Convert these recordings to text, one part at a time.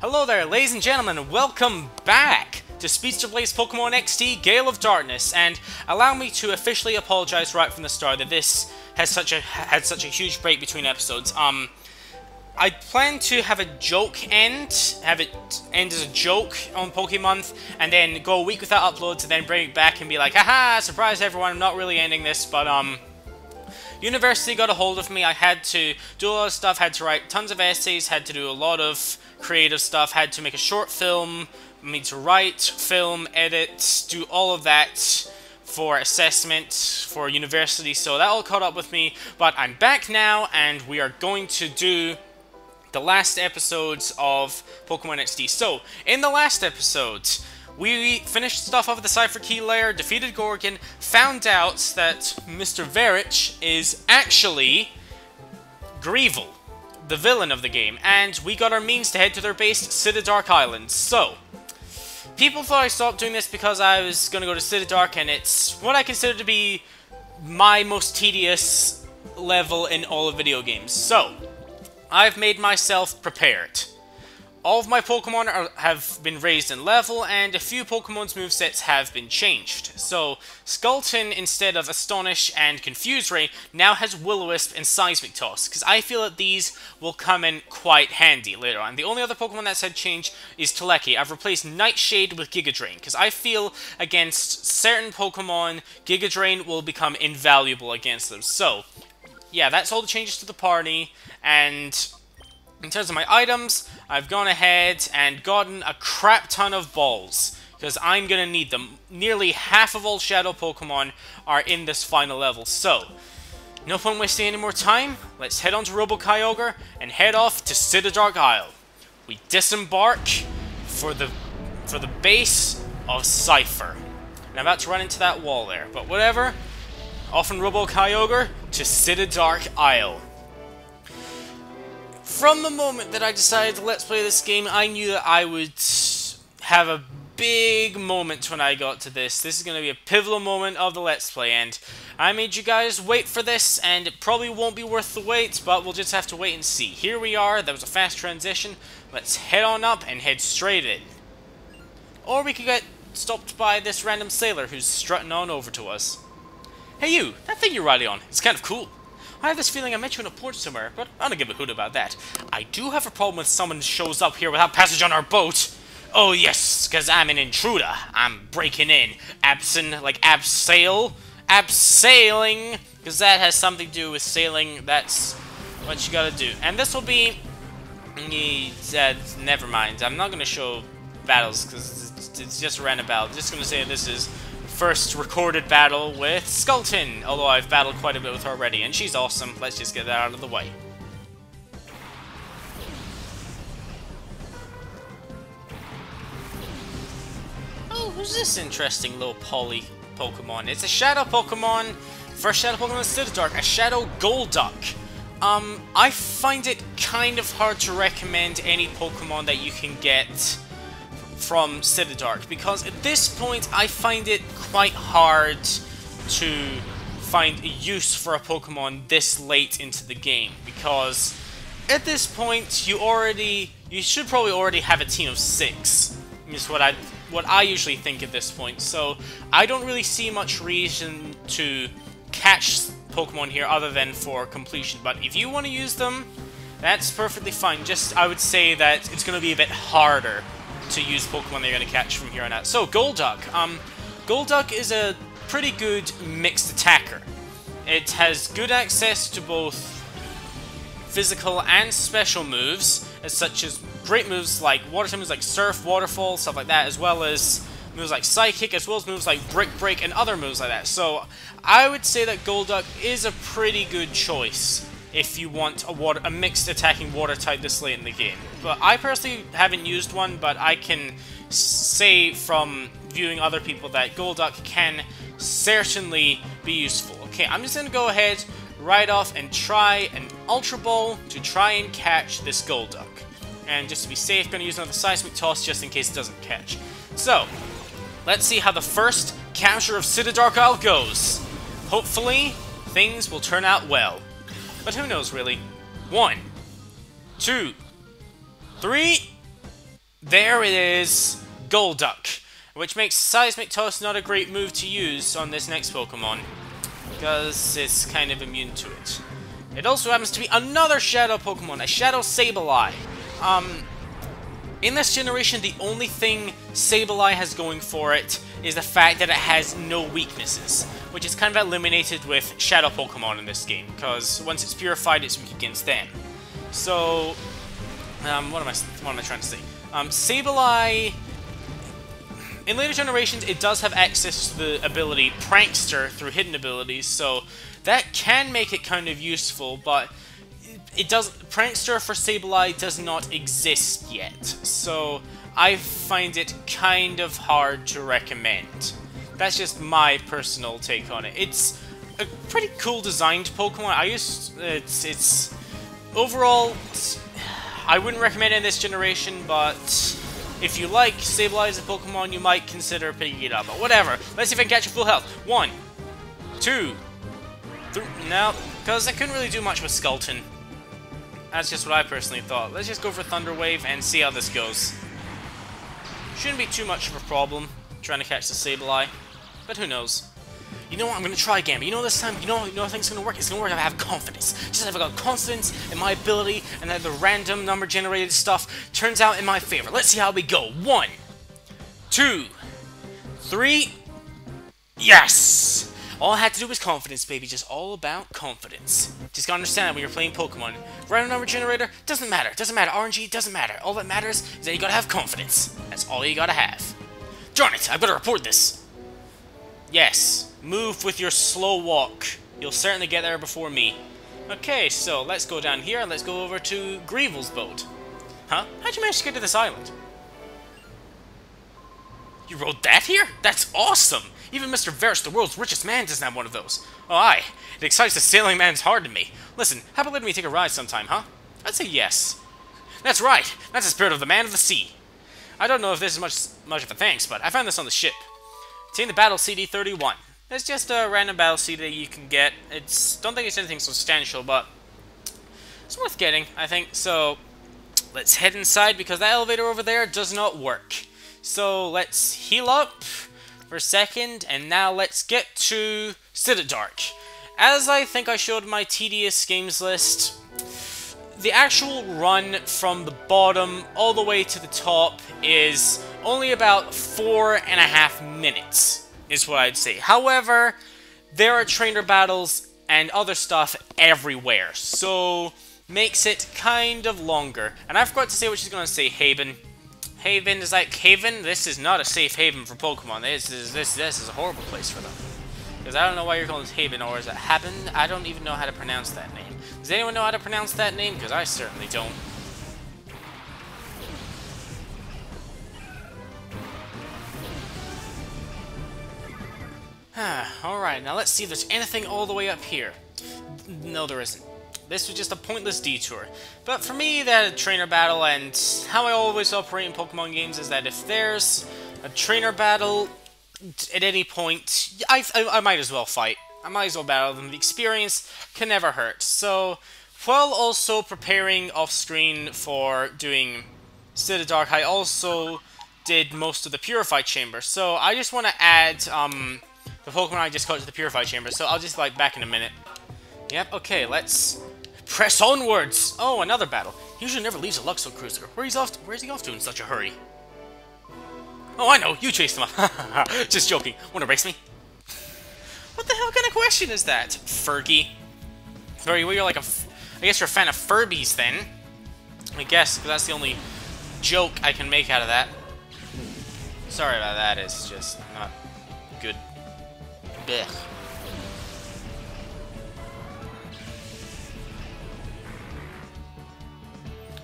Hello there, ladies and gentlemen, and welcome back to Speedster Plays Pokemon XD Gale of Darkness, and allow me to officially apologize right from the start that this has had such a huge break between episodes. I plan to have a joke have it end as a joke on Pokemonth, and then go a week without uploads, and then bring it back and be like, haha, surprise everyone, I'm not really ending this, but University got a hold of me. I had to do a lot of stuff, had to write tons of essays, had to do a lot of creative stuff, had to make a short film, need to write, film, edit, do all of that for assessment for university, so that all caught up with me, but I'm back now, and we are going to do the last episodes of Pokemon XD. So, in the last episode, we finished stuff off at the Cypher Key lair, defeated Gorgon, found out that Mr. Verich is actually Greevil, the villain of the game, and we got our means to head to their base, Citidark Island. So, people thought I stopped doing this because I was going to go to Citidark, and it's what I consider to be my most tedious level in all of video games. So, I've made myself prepared. All of my Pokemon have been raised in level, and a few Pokemon's movesets have been changed. So, Skulltun, instead of Astonish and Confuse Ray, now has Will-O-Wisp and Seismic Toss, because I feel that these will come in quite handy later on. The only other Pokemon that's had change is Teleki. I've replaced Nightshade with Giga Drain, because I feel against certain Pokemon, Giga Drain will become invaluable against them. So, yeah, that's all the changes to the party, and in terms of my items, I've gone ahead and gotten a crap ton of balls, because I'm going to need them. Nearly half of all Shadow Pokemon are in this final level, so no point wasting any more time. Let's head on to Robo-Kyogre and head off to Citidark Isle. We disembark for the base of Cypher. And I'm about to run into that wall there, but whatever. Off on Robo-Kyogre to Citidark Isle. From the moment that I decided to let's play this game, I knew that I would have a big moment when I got to this. This is going to be a pivotal moment of the let's play, and I made you guys wait for this, and it probably won't be worth the wait, but we'll just have to wait and see. Here we are, that was a fast transition. Let's head on up and head straight in. Or we could get stopped by this random sailor who's strutting on over to us. Hey you, that thing you're riding on, it's kind of cool. I have this feeling I met you in a port somewhere, but I don't give a hoot about that. I do have a problem when someone shows up here without passage on our boat. Oh yes, because I'm an intruder. I'm breaking in. Like abseiling, because that has something to do with sailing. That's what you gotta do. And this will be... never mind. I'm not going to show battles, because it's just a random battle. I'm just going to say this is first recorded battle with Skulltun, although I've battled quite a bit with her already, and she's awesome. Let's just get that out of the way. Oh, who's this interesting little poly Pokemon? It's a Shadow Pokemon. First Shadow Pokemon in Citidark, a Shadow Golduck. I find it kind of hard to recommend any Pokemon that you can get from Citidark, because at this point I find it quite hard to find a use for a Pokemon this late into the game, because at this point you should probably already have a team of 6, is what I usually think at this point, so I don't really see much reason to catch Pokemon here other than for completion. But if you want to use them, that's perfectly fine. Just, I would say that it's going to be a bit harder to use Pokemon that you're going to catch from here on out. So, Golduck. Golduck is a pretty good mixed attacker. It has good access to both physical and special moves, such as great moves like water type moves like Surf, Waterfall, stuff like that, as well as moves like Psychic, as well as moves like Brick Break and other moves like that. So, I would say that Golduck is a pretty good choice if you want a mixed attacking water type this late in the game. But I personally haven't used one, but I can say from viewing other people that Golduck can certainly be useful. Okay, I'm just going to go ahead right off and try an Ultra Ball to try and catch this Golduck. And just to be safe, I'm going to use another Seismic Toss just in case it doesn't catch. So, let's see how the first capture of Citidark Isle goes. Hopefully, things will turn out well. But who knows, really. 1, 2, 3, There it is, Golduck, which makes Seismic Toss not a great move to use on this next Pokemon, because it's kind of immune to it. It also happens to be another Shadow Pokemon, a Shadow Sableye. In this generation, the only thing Sableye has going for it is the fact that it has no weaknesses, which is kind of eliminated with Shadow Pokemon in this game, because once it's purified, it's weak against them. So, what am I trying to say? Sableye, in later generations, it does have access to the ability Prankster through hidden abilities, so that can make it kind of useful, but Prankster for Sableye does not exist yet, so I find it kind of hard to recommend. That's just my personal take on it. It's a pretty cool designed Pokemon. Overall, I wouldn't recommend it in this generation, but if you like Sableye as a Pokemon, you might consider picking it up. But whatever, let's see if I can catch you full health. 1, 2, 3, no, because I couldn't really do much with Skulton. That's just what I personally thought. Let's just go for Thunder Wave and see how this goes. Shouldn't be too much of a problem trying to catch the Sableye, but who knows. You know what, I'm going to try again, but you know this time, you know I think it's going to work? It's going to work if I have confidence. Just if I got confidence in my ability and that the random number generated stuff turns out in my favor. Let's see how we go. 1, 2, 3, yes! All I had to do was confidence, baby. Just all about confidence. Just gotta understand that when you're playing Pokemon. Random number generator, doesn't matter. Doesn't matter. RNG, doesn't matter. All that matters is that you gotta have confidence. That's all you gotta have. Darn it, I've gotta report this. Yes, move with your slow walk. You'll certainly get there before me. Okay, so let's go down here and let's go over to Greevil's boat. Huh? How'd you manage to get to this island? You rode that here? That's awesome! Even Mr. Varus, the world's richest man, doesn't have one of those. Oh, aye. It excites the sailing man's heart in me. Listen, how about letting me take a ride sometime, huh? I'd say yes. That's right. That's the spirit of the man of the sea. I don't know if this is much of a thanks, but I found this on the ship. Obtain the battle CD 31. It's just a random battle CD you can get. Don't think it's anything substantial, but it's worth getting, I think. So, let's head inside because that elevator over there does not work. So, let's heal up for a second, and now let's get to Citidark. As I think I showed my tedious games list, the actual run from the bottom all the way to the top is only about 4.5 minutes, is what I'd say. However, there are trainer battles and other stuff everywhere, so makes it kind of longer. And I forgot to say what she's going to say, Haven. Haven is like, Haven? This is not a safe haven for Pokemon. This is a horrible place for them. Because I don't know why you're calling it Haven, or is it Haben? I don't even know how to pronounce that name. Does anyone know how to pronounce that name? Because I certainly don't. Alright, now let's see if there's anything all the way up here. No, there isn't. This was just a pointless detour. But for me, that trainer battle, and how I always operate in Pokemon games is that if there's a trainer battle at any point, I might as well fight. I might as well battle them. The experience can never hurt. So, while also preparing off-screen for doing Citidark, I also did most of the Purify Chamber. So, I just want to add the Pokemon I just caught to the Purify Chamber. So, I'll just be back in a minute. Yep, okay, let's press onwards! Oh, another battle. He usually never leaves a Luxo Cruiser. Where's he off to in such a hurry? Oh, I know, you chased him up. Just joking. Wanna race me? What the hell kind of question is that? Fergie. Fergie, well, you're like I guess you're a fan of Furbies then. I guess, because that's the only joke I can make out of that. Sorry about that, it's just not good. Blech.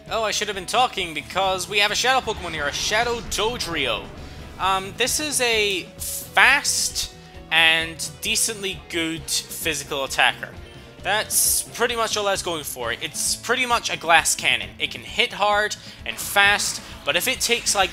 Oh, I should have been talking because we have a Shadow Pokemon here, a Shadow Dodrio. This is a fast and decently good physical attacker. That's pretty much all that's going for it. It's pretty much a glass cannon. It can hit hard and fast, but if it takes like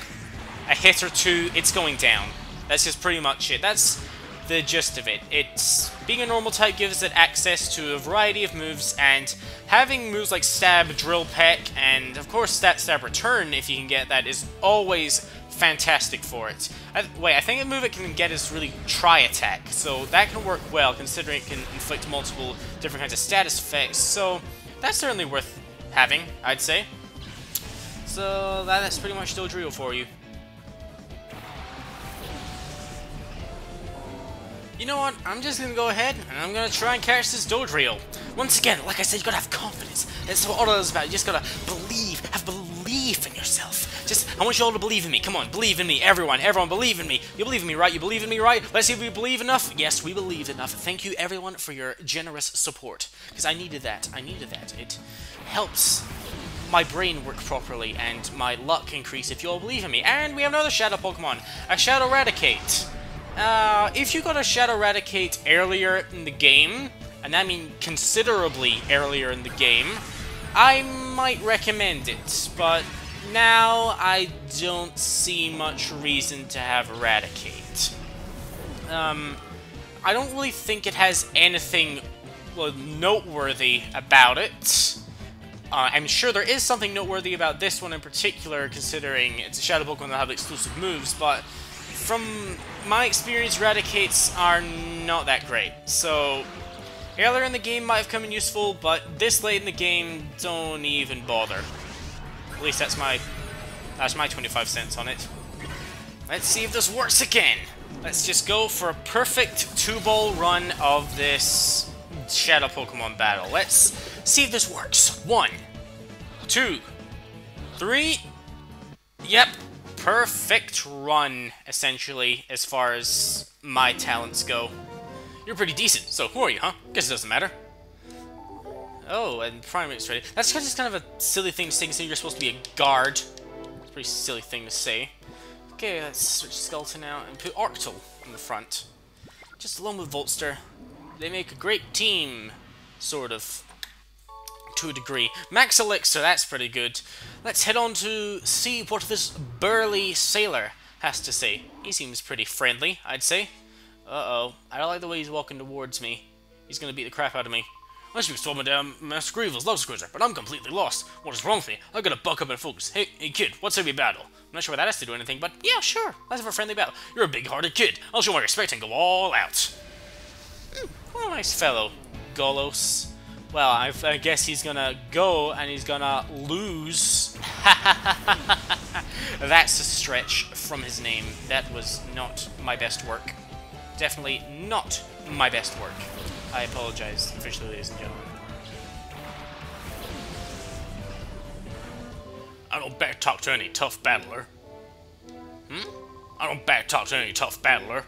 a hit or two, it's going down. That's just pretty much it. That's the gist of it. It's being a normal type gives it access to a variety of moves, and having moves like Stab, Drill Peck, and of course Stab Return, if you can get that, is always fantastic for it. I think a move it can get is really Try Attack, so that can work well considering it can inflict multiple different kinds of status effects, so that's certainly worth having, I'd say. So that's pretty much Dodrio for you. You know what, I'm just gonna go ahead and I'm gonna try and catch this Dodrio. Once again, like I said, you gotta have confidence. That's what all it is about. You just gotta believe, have belief in yourself. I want you all to believe in me. Come on, believe in me. Everyone believe in me. You believe in me, right? You believe in me, right? Let's see if we believe enough. Yes, we believed enough. Thank you, everyone, for your generous support. Because I needed that. It helps my brain work properly and my luck increase if you all believe in me. And we have another Shadow Pokemon, a Shadow Raticate. If you got a Shadow Raticate earlier in the game, and I mean considerably earlier in the game, I might recommend it, but now I don't see much reason to have Raticate. I don't really think it has anything noteworthy about it. I'm sure there is something noteworthy about this one in particular, considering it's a Shadow Pokemon that have exclusive moves, but from my experience, Raticates are not that great. So, earlier in the game might have come in useful, but this late in the game, don't even bother. At least that's my 25 cents on it. Let's see if this works again. Let's just go for a perfect 2-ball run of this Shadow Pokemon battle. Let's see if this works. 1, 2, 3. Yep. Perfect run, essentially, as far as my talents go. You're pretty decent, so who are you, huh? Guess it doesn't matter. Oh, and Primate's ready. That's just kind of a silly thing to say, considering you're supposed to be a guard. It's a pretty silly thing to say. Okay, let's switch Skeleton out and put Arctool in the front. Just along with Voltster. They make a great team, sort of. To a degree. Max Elixir, that's pretty good. Let's head on to see what this burly sailor has to say. He seems pretty friendly, I'd say. Uh-oh. I don't like the way he's walking towards me. He's gonna beat the crap out of me. I should be storming down Master Greevil's Love Cruiser, but I'm completely lost. What is wrong with me? I gotta buck up and focus. Hey kid, what's up your battle? I'm not sure what that has to do anything, but yeah, sure. Let's have a friendly battle. You're a big-hearted kid. I'll show my respect and go all out. What a nice fellow, Golos. Well, I guess he's gonna go and he's gonna lose. That's a stretch from his name. That was not my best work. Definitely not my best work. I apologize, officially, ladies and gentlemen. I don't backtalk to any tough battler. I don't backtalk to any tough battler.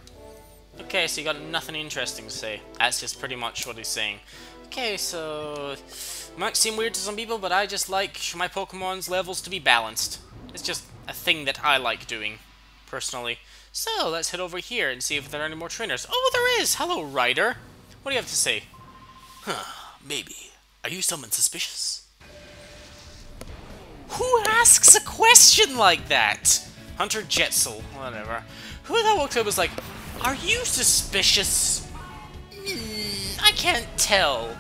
Okay, so you got nothing interesting to say. That's just pretty much what he's saying. Okay, so it might seem weird to some people, but I just like my Pokemon's levels to be balanced. It's just a thing that I like doing, personally. So, let's head over here and see if there are any more trainers. Oh, there is! Hello, Ryder. What do you have to say? Maybe. Are you someone suspicious? Who asks a question like that? Hunter Jetzel, whatever. Who that walked up was like, are you suspicious? I can't tell.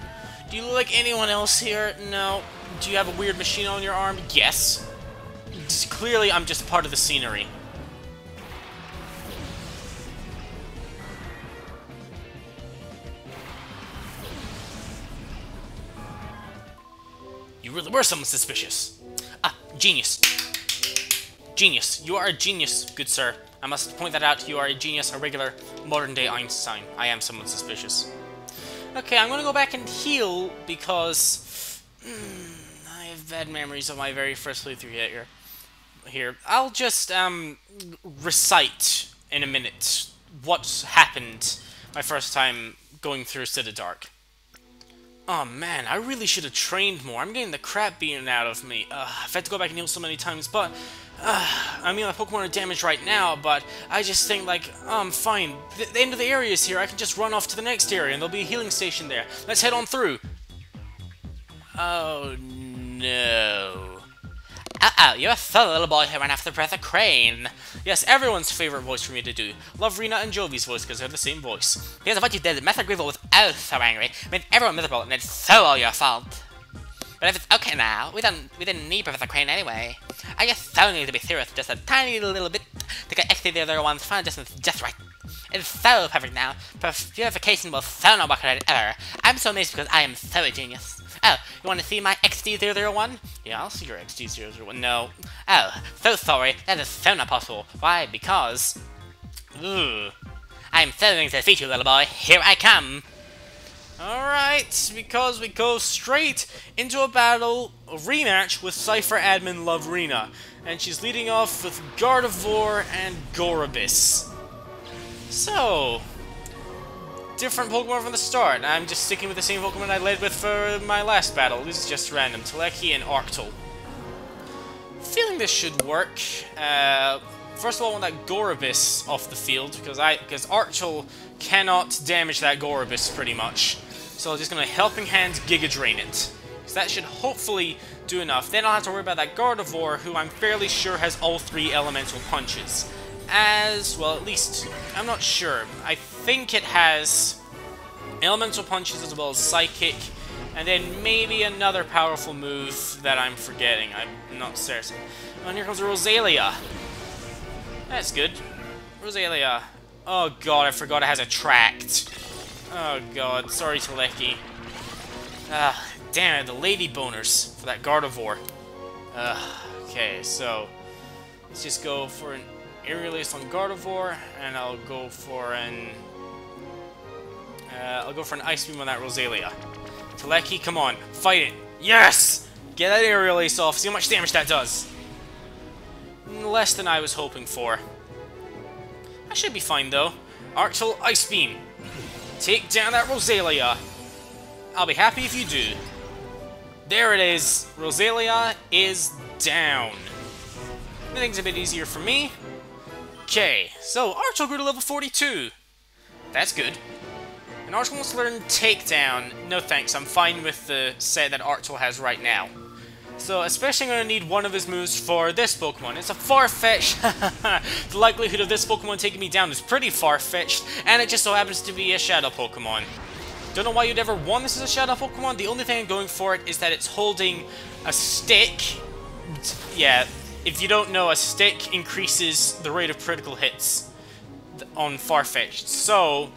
Do you look like anyone else here? No. Do you have a weird machine on your arm? Yes. Clearly, I'm just part of the scenery. You really were someone suspicious. Ah, genius. Genius. You are a genius, good sir. I must point that out. You are a genius, a regular modern-day Einstein. I am someone suspicious. Okay, I'm gonna go back and heal because I have bad memories of my very first playthrough here. I'll just recite in a minute what happened my first time going through Citidark. Oh man, I really should have trained more. I'm getting the crap beaten out of me. I've had to go back and heal so many times, but I mean, my Pokemon are damaged right now, but I just think, like, I'm fine. The end of the area is here. I can just run off to the next area, and there'll be a healing station there. Let's head on through. Oh, no. Uh-oh, you're a fellow little boy who ran after the breath of Crane. Yes, everyone's favorite voice for me to do. Lovrina and Jovi's voice, because they're the same voice. Because of what you did, Method Grievel was so angry, made everyone miserable, and it's so all your fault. But if it's okay now, we didn't need Professor Crane anyway. I just so need to be serious just a tiny little bit to get XT the other one's final distance just right. It's so perfect now. Purification will so not work at it ever. I'm so amazed because I am so a genius. Oh, you want to see my XD001? Yeah, I'll see your XD001. No. Oh, so sorry. That is so not possible. Why? Because... I'm so going to defeat you, little boy. Here I come. Alright, because we go straight into a battle, a rematch with Cypher Admin Lovrina. And she's leading off with Gardevoir and Gorobis. So... different Pokemon from the start. I'm just sticking with the same Pokemon I led with for my last battle. This is just random. Teleki and Arctol. Feeling this should work. First of all, I want that Gorobis off the field because Arctol cannot damage that Gorobis pretty much. So I'm just going to Helping Hand Giga Drain it. So that should hopefully do enough. Then I'll have to worry about that Gardevoir, who I'm fairly sure has all 3 elemental punches. As, well, at least, I'm not sure. I think it has elemental punches as well as psychic, and then maybe another powerful move that I'm forgetting. I'm not certain. And here comes a Rosalia. That's good. Rosalia. Oh god, I forgot it has Attract. Oh god, sorry Teleki. Damn it, the lady boners for that Gardevoir. Okay, so let's just go for an Aerial Ace on Gardevoir, and I'll go for an Ice Beam on that Rosalia. Teleki, come on, fight it! Yes! Get that Aerial Ace off, see how much damage that does! Less than I was hoping for. I should be fine though. Arctol, Ice Beam! Take down that Rosalia! I'll be happy if you do. There it is! Rosalia is down. Everything's a bit easier for me. Okay, so Arctol grew to level 42. That's good. And Arctol wants to learn Takedown. No thanks, I'm fine with the set that Arctol has right now. So, especially I'm going to need one of his moves for this Pokemon. It's a far-fetched. The likelihood of this Pokemon taking me down is pretty far-fetched, and it just so happens to be a Shadow Pokemon. Don't know why you'd ever want this as a Shadow Pokemon. The only thing I'm going for it is that it's holding a stick. Yeah, if you don't know, a stick increases the rate of critical hits on Farfetch'd. So,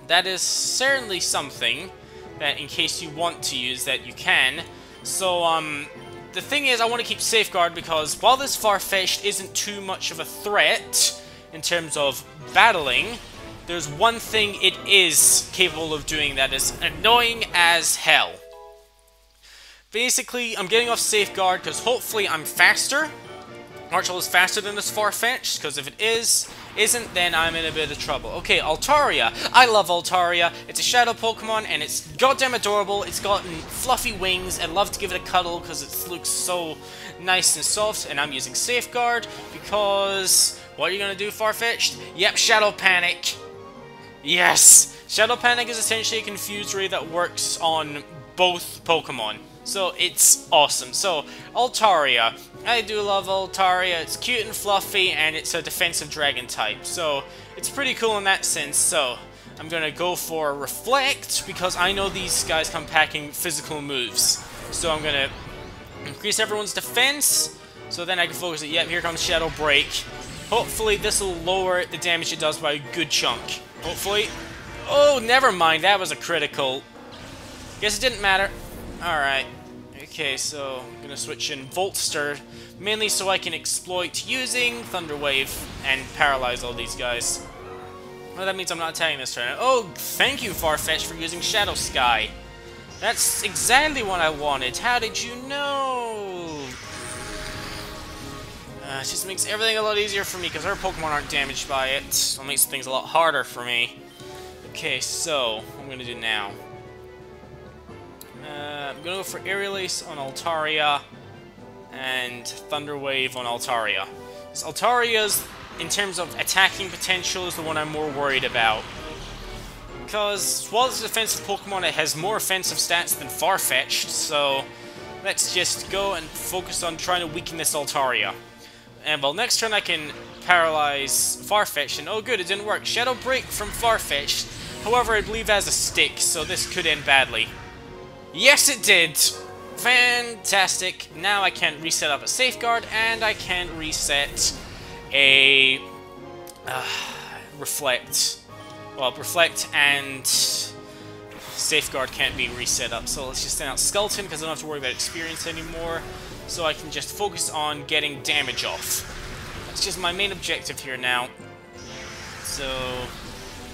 that is certainly something that, in case you want to use that, you can. So, the thing is, I want to keep Safeguard because while this Farfetch'd isn't too much of a threat in terms of battling, there's one thing it is capable of doing that is annoying as hell. Basically, I'm getting off Safeguard because hopefully I'm faster. Arctol is faster than this Farfetch'd, because if it isn't, then I'm in a bit of trouble. Okay, Altaria. I love Altaria. It's a Shadow Pokemon, and it's goddamn adorable. It's got fluffy wings. I'd love to give it a cuddle, because it looks so nice and soft, and I'm using Safeguard, because... what are you going to do, Farfetch'd? Yep, Shadow Panic. Yes! Shadow Panic is essentially a Confuse Ray that works on both Pokemon. So, it's awesome. So, Altaria. I do love Altaria. It's cute and fluffy, and it's a defensive dragon type. So, it's pretty cool in that sense. So, I'm going to go for Reflect, because I know these guys come packing physical moves. So, I'm going to increase everyone's defense, so then I can focus it. Yep, here comes Shadow Break. Hopefully, this will lower the damage it does by a good chunk. Hopefully. Oh, never mind. That was a critical. Guess it didn't matter. Alright. Okay, so I'm going to switch in Voltster, mainly so I can exploit using Thunder Wave and paralyze all these guys. Well, that means I'm not attacking this turn. Oh, thank you, Farfetch'd, for using Shadow Sky. That's exactly what I wanted. How did you know? It just makes everything a lot easier for me, because our Pokemon aren't damaged by it. So it makes things a lot harder for me. Okay, so, what I'm going to do now. I'm going to go for Aerial Ace on Altaria, and Thunder Wave on Altaria. So Altaria's, in terms of attacking potential, is the one I'm more worried about. Because, while it's a defensive Pokemon, it has more offensive stats than Farfetch'd, so let's just go and focus on trying to weaken this Altaria. And well, next turn I can paralyze Farfetch'd, and oh good, it didn't work. Shadow Break from Farfetch'd. However, I believe it has a stick, so this could end badly. Yes, it did! Fantastic. Now I can reset up a Safeguard, and I can reset a... Reflect. Well, Reflect and Safeguard can't be reset up, so let's just send out Skeleton, because I don't have to worry about experience anymore, so I can just focus on getting damage off. That's just my main objective here now. So,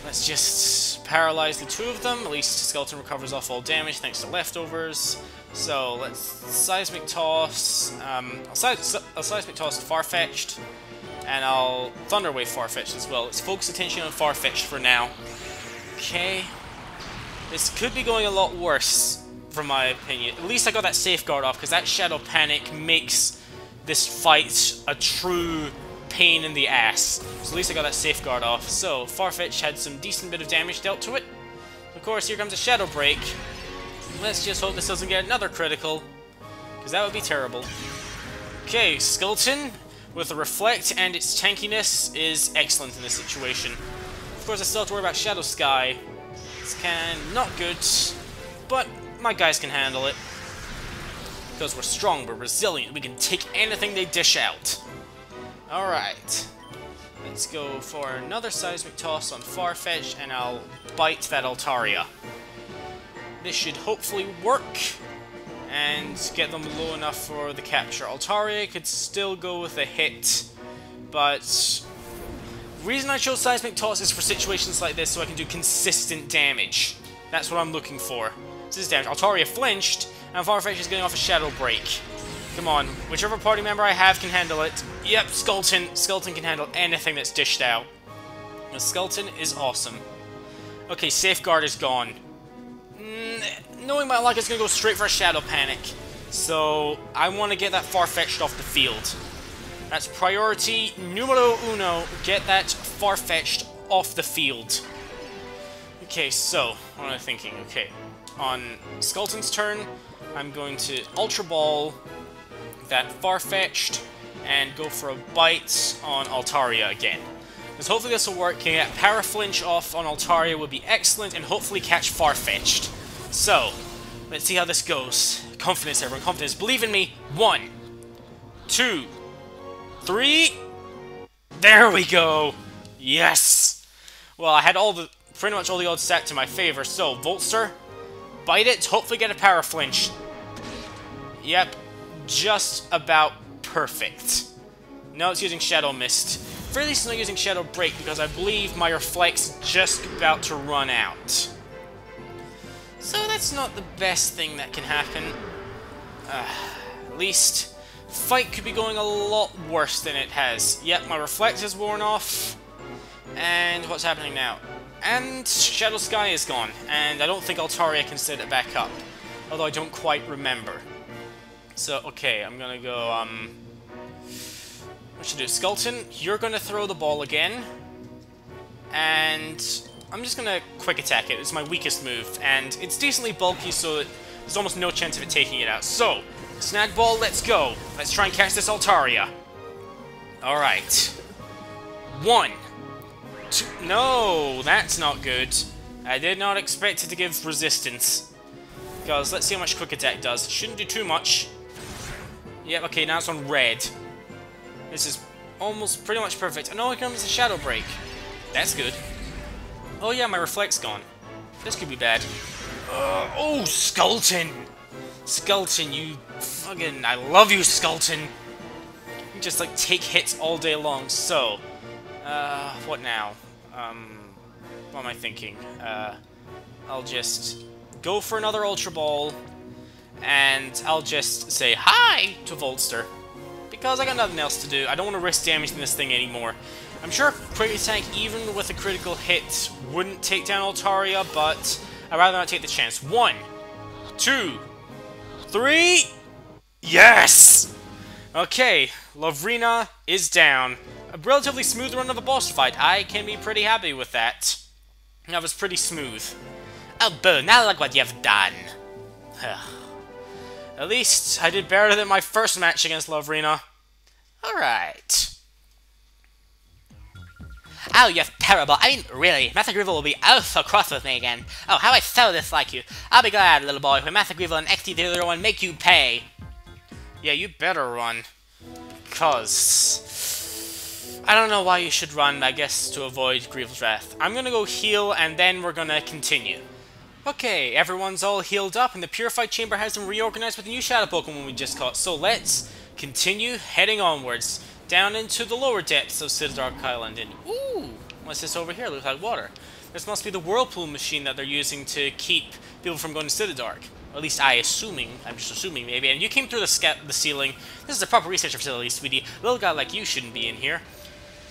let's just paralyze the two of them. At least Skeleton recovers off all damage thanks to leftovers. So, let's Seismic Toss, I'll Seismic Toss Farfetch'd, and I'll Thunder Wave Farfetch'd as well. Let's focus attention on Farfetch'd for now. Okay. This could be going a lot worse, from my opinion. At least I got that Safeguard off, because that Shadow Panic makes this fight a true pain in the ass. So at least I got that Safeguard off. So, Farfetch'd had some decent bit of damage dealt to it. Of course, here comes a Shadow Break. Let's just hope this doesn't get another critical, because that would be terrible. Okay, Skeleton, with a Reflect and its tankiness, is excellent in this situation. Of course, I still have to worry about Shadow Sky. Not good, but my guys can handle it. Because we're strong, we're resilient, we can take anything they dish out. Alright. Let's go for another Seismic Toss on Farfetch'd, and I'll bite that Altaria. This should hopefully work, and get them low enough for the capture. Altaria could still go with a hit, but... the reason I chose Seismic Toss is for situations like this, so I can do consistent damage. That's what I'm looking for. This is damage. Altaria flinched, and Farfetch'd is getting off a Shadow Break. Come on, whichever party member I have can handle it. Yep, Skeleton. Skeleton can handle anything that's dished out. The Skeleton is awesome. Okay, Safeguard is gone. Knowing my luck, it's going to go straight for a Shadow Panic. So, I want to get that Farfetch'd off the field. That's priority numero uno. Get that Farfetch'd off the field. Okay, so, what am I thinking? Okay, on Skeleton's turn, I'm going to Ultra Ball that Farfetch'd and go for a bite on Altaria again. Because hopefully this will work. Can get Paraflinch off on Altaria would be excellent, and hopefully catch Farfetch'd. So, let's see how this goes. Confidence, everyone, confidence. Believe in me. 1, 2, 3. There we go. Yes. Well, I had pretty much all the odds set to my favor. So, Voltster, bite it. Hopefully get a Paraflinch. Yep, just about perfect. No, it's using Shadow Mist. For at least it's not using Shadow Break, because I believe my Reflect's just about to run out. So that's not the best thing that can happen. At least, fight could be going a lot worse than it has. Yep, my Reflect is worn off. And what's happening now? And Shadow Sky is gone, and I don't think Altaria can set it back up. Although I don't quite remember. So, okay, I'm gonna go, what should I do? Skeleton, you're gonna throw the ball again. And I'm just gonna quick attack it. It's my weakest move, and it's decently bulky, so there's almost no chance of it taking it out. So, Snag Ball, let's go. Let's try and catch this Altaria. Alright. 1, 2, no, that's not good. I did not expect it to give resistance. Because let's see how much quick attack does. It shouldn't do too much. Yep, okay, now it's on red. This is almost pretty much perfect. And oh, here comes the Shadow Break. That's good. Oh yeah, my Reflect's gone. This could be bad. Oh, Skeleton! Skeleton, you fucking... I love you, Skeleton! You just, like, take hits all day long. So, what now? What am I thinking? I'll just go for another Ultra Ball, and I'll just say hi to Voltster. Because I got nothing else to do. I don't want to risk damaging this thing anymore. I'm sure Quick Attack, even with a critical hit, wouldn't take down Altaria, but I'd rather not take the chance. 1, 2, 3... Yes! Okay, Lovrina is down. A relatively smooth run of a boss fight. I can be pretty happy with that. That was pretty smooth. Oh, boo, now look what you've done. At least I did better than my first match against Lovrina. Alright. Oh, you're terrible. I mean, really, Master Grivel will be oh so cross with me again. Oh, how I so dislike you. I'll be glad, little boy, when Master Grivel and XT01 make you pay. Yeah, you better run. Cause I don't know why you should run, I guess to avoid Grivel's wrath. I'm gonna go heal, and then we're gonna continue. Okay, everyone's all healed up, and the Purified Chamber has been reorganized with the new Shadow Pokemon we just caught. So let's continue heading onwards, down into the lower depths of Citidark Island. And ooh, what's this over here? Looks like water. This must be the whirlpool machine that they're using to keep people from going to Citadark. Or at least I'm just assuming maybe. And you came through the ceiling. This is a proper research facility, sweetie. A little guy like you shouldn't be in here.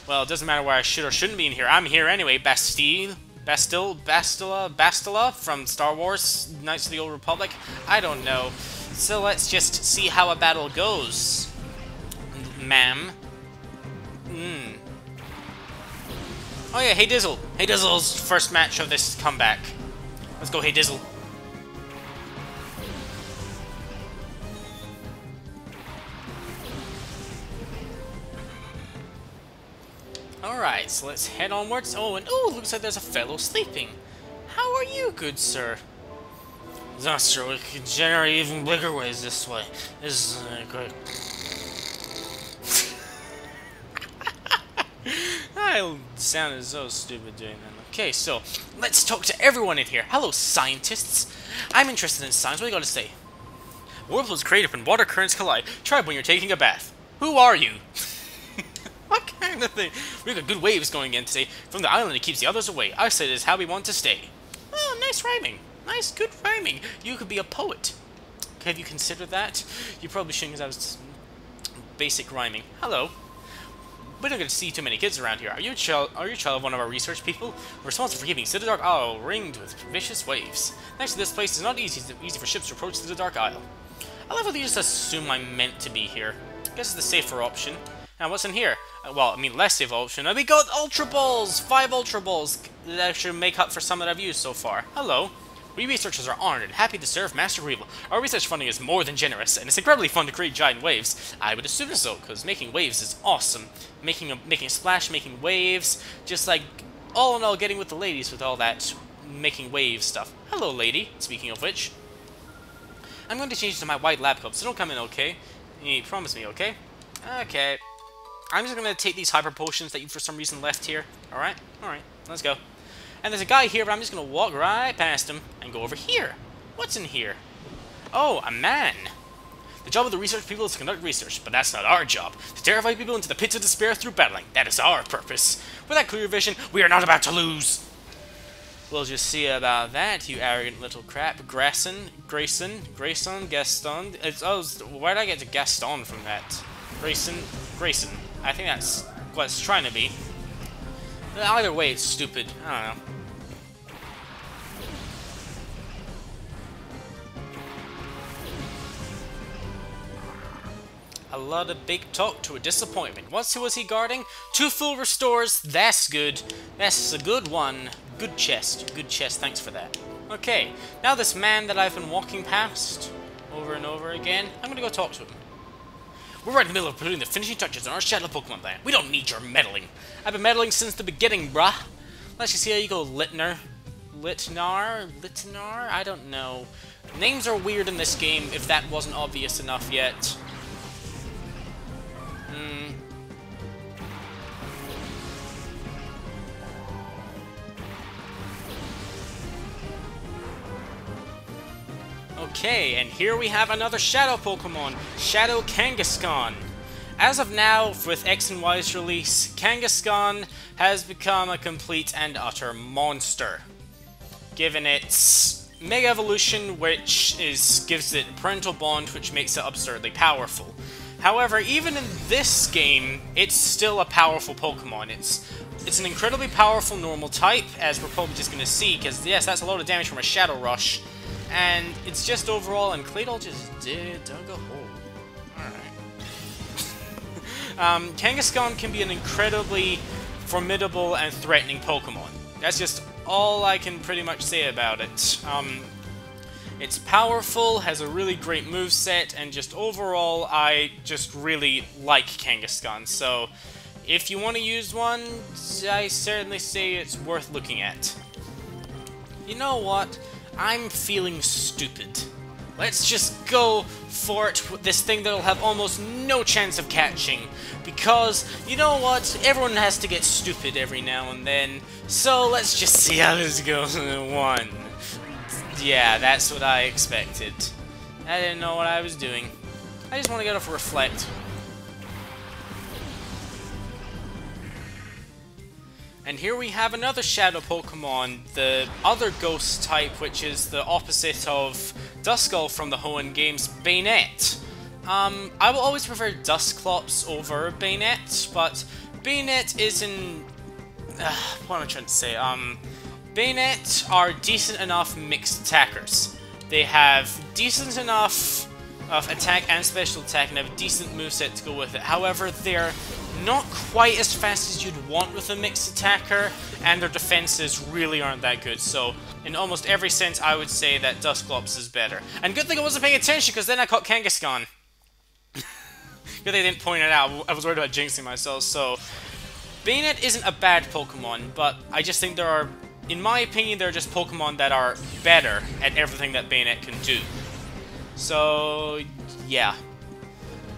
Well, it doesn't matter where I should or shouldn't be in here. I'm here anyway, Bastila from Star Wars, Knights of the Old Republic. I don't know. So let's just see how a battle goes, ma'am. Oh yeah, Hey Dizzle. Hey Dizzle's first match of this comeback. Let's go, Hey Dizzle. Alright, so let's head onwards. Oh, and oh, looks like there's a fellow sleeping. How are you, good sir? Disaster, we can generate even bigger waves this way. This is great. I sounded so stupid doing that. Okay, so let's talk to everyone in here. Hello, scientists. I'm interested in science. What do you got to say? Whirlpools create when water currents collide. Try when you're taking a bath. Who are you? What kind of thing? We've got good waves going in today. From the island, it keeps the others away. I said it's how we want to stay. Oh, nice rhyming. Nice, good rhyming. You could be a poet. Have you considered that? You probably shouldn't, because I was basic rhyming. Hello. We don't get to see too many kids around here. Are you a child of one of our research people? We're responsible for keeping Citidark Isle ringed with vicious waves. Next to this place, it's not easy for ships to approach Citidark Isle. I love how they just assume I'm meant to be here. I guess it's the safer option. Now, what's in here? Well, I mean, less safe option. We got Ultra Balls! 5 Ultra Balls that should make up for some that I've used so far. Hello. We researchers are honored and happy to serve Master Grivel. Our research funding is more than generous, and it's incredibly fun to create giant waves. I would assume so, because making waves is awesome. Making a splash, making waves, just like, all in all, getting with the ladies with all that making wave stuff. Hello, lady. Speaking of which, I'm going to change to my white lab coat, so don't come in, okay? You promise me, okay? Okay. I'm just going to take these hyper potions that you for some reason left here. Alright? Alright. Let's go. And there's a guy here, but I'm just going to walk right past him and go over here. What's in here? Oh, a man. The job of the research people is to conduct research, but that's not our job. To terrify people into the pits of despair through battling. That is our purpose. With that clear vision, we are not about to lose. We'll just see about that, you arrogant little crap. Grayson, Gaston. Where did I get to Gaston from that? Grayson. I think that's what it's trying to be. Either way, it's stupid. I don't know. A lot of big talk to a disappointment. Who was he guarding? 2 full restores. That's good. That's a good one. Good chest. Good chest. Thanks for that. Okay. Now this man that I've been walking past over and over again, I'm gonna go talk to him. We're right in the middle of putting the finishing touches on our Shadow Pokemon plan. We don't need your meddling. I've been meddling since the beginning, bruh. Let's just see how you go, Litnar? I don't know. Names are weird in this game, if that wasn't obvious enough yet. Okay, and here we have another Shadow Pokemon, Shadow Kangaskhan. As of now, with X and Y's release, Kangaskhan has become a complete and utter monster. Given its Mega Evolution, which gives it Parental Bond, which makes it absurdly powerful. However, even in this game, it's still a powerful Pokemon. It's an incredibly powerful normal type, as we're probably just going to see, because yes, that's a lot of damage from a Shadow Rush. And it's just overall, and Claydol just dug a hole. Alright. Kangaskhan can be an incredibly formidable and threatening Pokemon. That's just all I can pretty much say about it. It's powerful, has a really great moveset, and just overall, I just really like Kangaskhan. So, if you want to use one, I certainly say it's worth looking at. You know what? I'm feeling stupid. Let's just go for it with this thing that'll have almost no chance of catching. Because, you know what? Everyone has to get stupid every now and then. So let's just see how this goes in one. Yeah, that's what I expected. I didn't know what I was doing. I just want to get off Reflect. And here we have another Shadow Pokemon, the other Ghost type, which is the opposite of Duskull from the Hoenn games, Bayonet. I will always prefer Dusclops over Bayonet, but Bayonet isn't... what am I trying to say? Bayonet are decent enough mixed attackers. They have decent enough of attack and special attack and have a decent moveset to go with it. However, they're not quite as fast as you'd want with a mixed attacker, and their defenses really aren't that good. So, in almost every sense, I would say that Dusclops is better. And good thing I wasn't paying attention, because then I caught Kangaskhan. Good thing I didn't point it out. I was worried about jinxing myself. So, Bayonet isn't a bad Pokemon, but I just think there are, in my opinion, there are just Pokemon that are better at everything that Bayonet can do. So, yeah.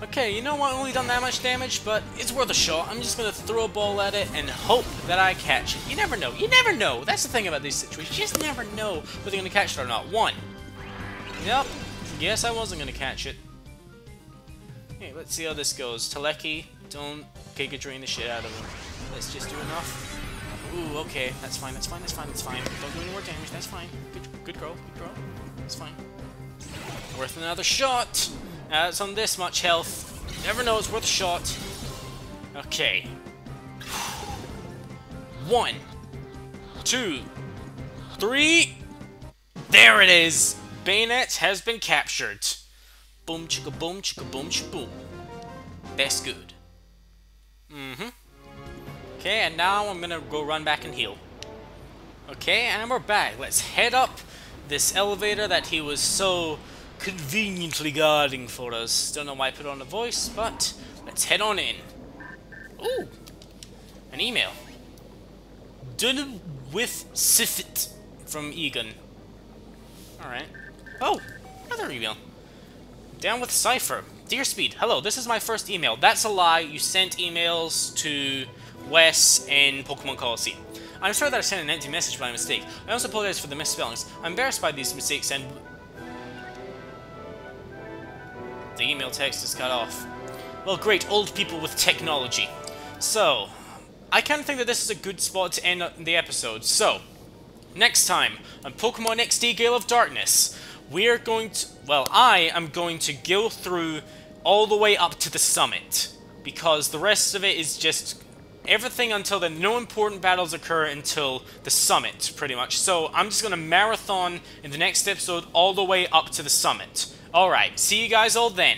Okay, you know what? I've only done that much damage, but it's worth a shot. I'm just gonna throw a ball at it and hope that I catch it. You never know. You never know. That's the thing about these situations. You just never know whether you're gonna catch it or not. One. Yep. Guess I wasn't gonna catch it. Hey, let's see how this goes. Teleki, don't Giga Drain the shit out of him. Let's just do enough. Ooh, okay. That's fine. That's fine. That's fine. That's fine. Don't do any more damage. That's fine. Good grow. Good grow. That's fine. Worth another shot. It's on this much health. Never know, it's worth a shot. Okay. 1, 2, 3. There it is! Bayonet has been captured. Boom chicka boom chicka boom shaboom. That's good. Okay, and now I'm gonna go run back and heal. Okay, and we're back. Let's head up this elevator that he was so conveniently guarding for us. Don't know why I put on a voice, but let's head on in. Ooh! An email. Done with Sifit from Egan. Alright. Oh! Another email. Down with Cypher. Dear Speed, hello, this is my first email. That's a lie. You sent emails to Wes in Pokemon Coliseum. I'm sorry that I sent an empty message by mistake. I also apologize for the misspellings. I'm embarrassed by these mistakes and... The email text is cut off. Well, great, old people with technology. So, I kind of think that this is a good spot to end the episode. So, next time on Pokemon XD Gale of Darkness, we're going to... Well, I am going to go through all the way up to the summit. Because the rest of it is just... Everything until then, no important battles occur until the summit, pretty much. So, I'm just going to marathon in the next episode all the way up to the summit. Alright, see you guys all then.